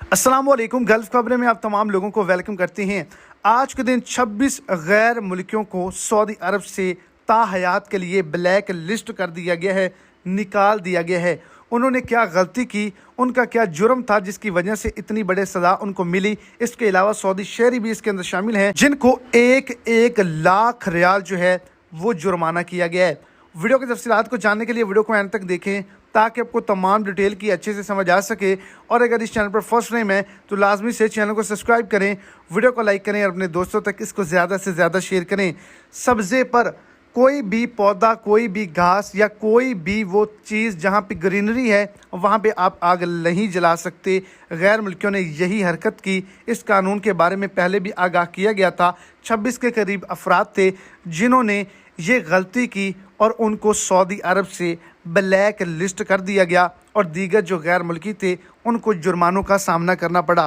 अस्सलाम वालेकुम। गल्फ खबरें में आप तमाम लोगों को वेलकम करते हैं। आज के दिन 26 गैर मुल्कियों को सऊदी अरब से ताहयात के लिए ब्लैक लिस्ट कर दिया गया है, निकाल दिया गया है। उन्होंने क्या गलती की, उनका क्या जुर्म था जिसकी वजह से इतनी बड़े सज़ा उनको मिली। इसके अलावा सऊदी शहरी भी इसके अंदर शामिल हैं जिनको 1-1 लाख रियाल जो है वो जुर्माना किया गया है। वीडियो की तफसीलात को जानने के लिए वीडियो को एंड तक देखें ताकि आपको तमाम डिटेल की अच्छे से समझ आ सके। और अगर इस चैनल पर फर्स्ट टाइम है तो लाजमी से चैनल को सब्सक्राइब करें, वीडियो को लाइक करें और अपने दोस्तों तक इसको ज़्यादा से ज़्यादा शेयर करें। सब्ज़े पर कोई भी पौधा, कोई भी घास या कोई भी वो चीज़ जहाँ पे ग्रीनरी है वहाँ पे आप आग नहीं जला सकते। गैर मुल्कियों ने यही हरकत की। इस कानून के बारे में पहले भी आगाह किया गया था। 26 के करीब अफराद थे जिन्होंने ये गलती की और उनको सऊदी अरब से ब्लैक लिस्ट कर दिया गया और दीगर जो गैर मुल्की थे उनको जुर्मानों का सामना करना पड़ा।